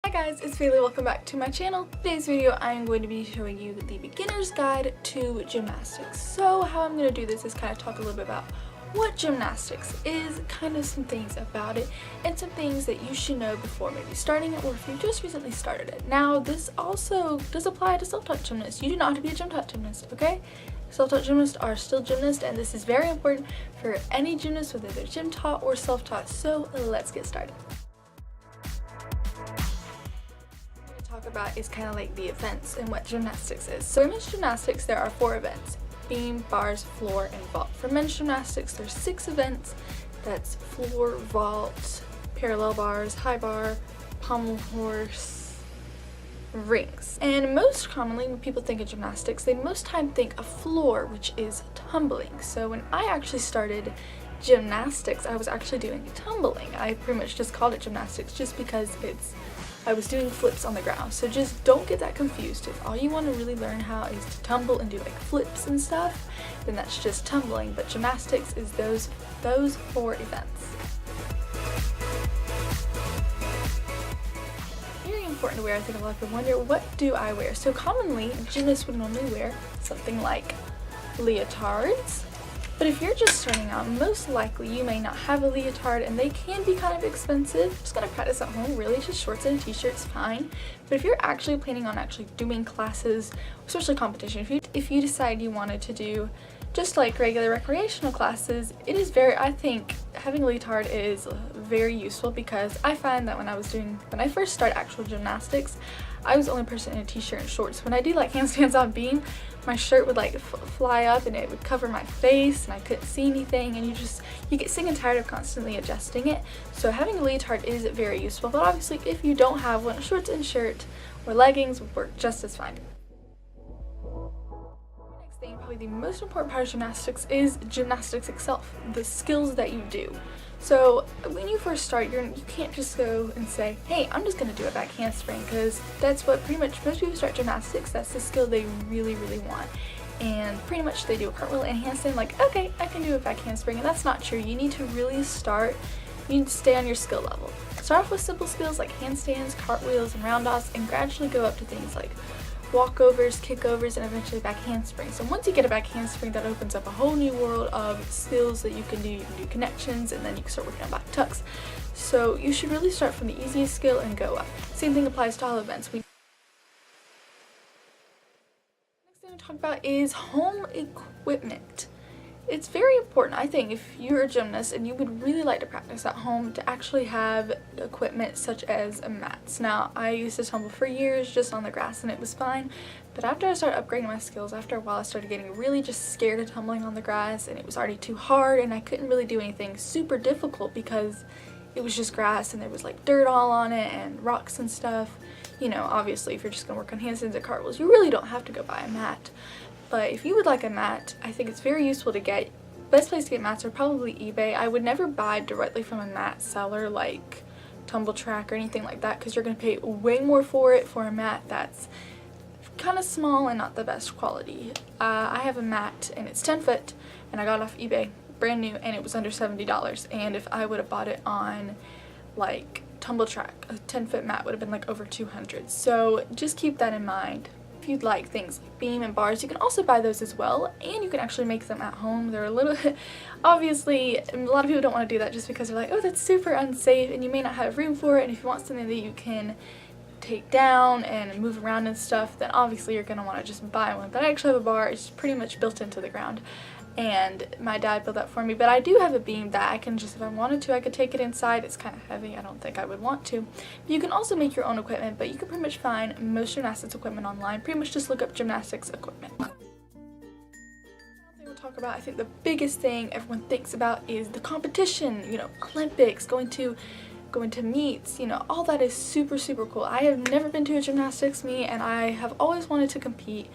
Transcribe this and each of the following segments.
Hi guys, it's Bailey. Welcome back to my channel. Today's video I am going to be showing you the beginner's guide to gymnastics. So how I'm going to do this is kind of talk a little bit about what gymnastics is, kind of some things about it, and some things that you should know before maybe starting it or if you just recently started it. Now this also does apply to self-taught gymnasts. You do not have to be a gym-taught gymnast, okay? Self-taught gymnasts are still gymnasts, and this is very important for any gymnast, whether they're gym-taught or self-taught. So let's get started. Talk about is kind of like the events and what gymnastics is. So in men's gymnastics there are 4 events: beam, bars, floor, and vault. For men's gymnastics there's 6 events. That's floor, vault, parallel bars, high bar, pommel horse, rings. And most commonly when people think of gymnastics, they most time think of floor, which is tumbling. So when I actually started gymnastics, I was actually doing tumbling. I pretty much just called it gymnastics just because I was doing flips on the ground. So just don't get that confused. If all you want to really learn how is to tumble and do like flips and stuff, then that's just tumbling. But gymnastics is those 4 events. Very important to wear. I think a lot of people wonder, what do I wear? So commonly gymnasts would normally wear something like leotards. But if you're just starting out, most likely you may not have a leotard, and they can be kind of expensive. Just gonna practice at home, really, just shorts and a t-shirt's fine. But if you're actually planning on actually doing classes, especially competition, if you decide you wanted to do just like regular recreational classes, it is I think having a leotard is very useful, because I find that when I first started actual gymnastics, I was the only person in a t-shirt and shorts. When I do like handstands on beam, my shirt would like fly up and it would cover my face and I couldn't see anything, and you get sick and tired of constantly adjusting it. So having a leotard is very useful, but obviously if you don't have one, shorts and shirt or leggings would work just as fine. Next thing, probably the most important part of gymnastics is gymnastics itself, the skills that you do. So when you first start, you can't just go and say, hey, I'm just going to do a back handspring, because that's what pretty much most people start gymnastics, that's the skill they really want. And pretty much they do a cartwheel and handstand like, okay, I can do a back handspring, and that's not true. You need to really you need to stay on your skill level. Start off with simple skills like handstands, cartwheels, and round-offs, and gradually go up to things like walkovers, kickovers, and eventually back handspring. So once you get a back handspring, that opens up a whole new world of skills that you can do. You can do connections, and then you can start working on back tucks. So you should really start from the easiest skill and go up. Same thing applies to all events. Next thing to talk about is home equipment. It's very important, I think, if you're a gymnast and you would really like to practice at home, to actually have equipment such as mats. Now, I used to tumble for years just on the grass and it was fine, but after I started upgrading my skills, after a while I started getting really just scared of tumbling on the grass, and it was already too hard and I couldn't really do anything super difficult because it was just grass and there was like dirt all on it and rocks and stuff. You know, obviously if you're just gonna work on handstands and cartwheels, you really don't have to go buy a mat. But if you would like a mat, I think it's very useful to get. Best place to get mats are probably eBay. I would never buy directly from a mat seller like Tumble Track or anything like that, because you're going to pay way more for a mat that's kind of small and not the best quality. I have a mat and it's 10 foot and I got it off eBay, brand new, and it was under $70. And if I would have bought it on like Tumble Track, a 10-foot mat would have been like over $200. So just keep that in mind. If you'd like things like beam and bars, you can also buy those as well, and you can actually make them at home. They're a little obviously a lot of people don't want to do that just because they're like, oh, that's super unsafe and you may not have room for it, and if you want something that you can take down and move around and stuff, then obviously you're going to want to just buy one. But I actually have a bar. It's pretty much built into the ground, and my dad built that for me. But I do have a beam that I can just, if I wanted to, I could take it inside. It's kind of heavy. I don't think I would want to. But you can also make your own equipment, but you can pretty much find most gymnastics equipment online. Pretty much just look up gymnastics equipment. We'll talk about, I think the biggest thing everyone thinks about is the competition, you know, Olympics, going to meets, you know, all that is super cool. I have never been to a gymnastics meet and I have always wanted to compete.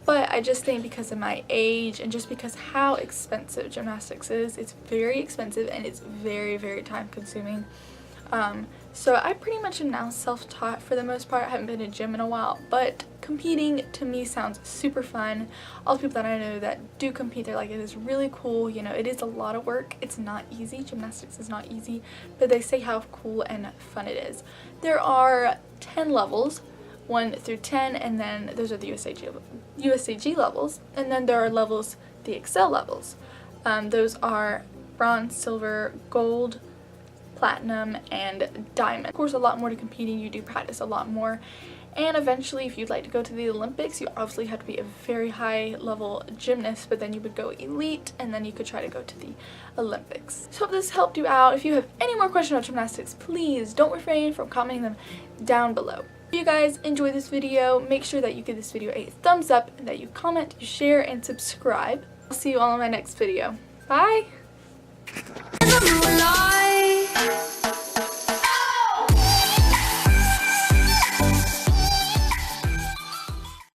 But I just think because of my age and just because how expensive gymnastics is, it's very expensive and it's very time consuming. So I pretty much am now self-taught for the most part. I haven't been to gym in a while, but competing to me sounds super fun. All the people that I know that do compete, they're like, it is really cool. You know, it is a lot of work. It's not easy. Gymnastics is not easy, but they say how cool and fun it is. There are 10 levels, 1 through 10, and then those are the USAG levels, and then there are levels, the Excel levels. Those are bronze, silver, gold, platinum, and diamond. Of course, a lot more to competing. You do practice a lot more. And eventually, if you'd like to go to the Olympics, you obviously have to be a very high level gymnast, but then you would go elite, and then you could try to go to the Olympics. So hope this helped you out. If you have any more questions about gymnastics, please don't refrain from commenting them down below. If you guys enjoyed this video, make sure that you give this video a thumbs up, and that you comment, you share, and subscribe. I'll see you all in my next video. Bye!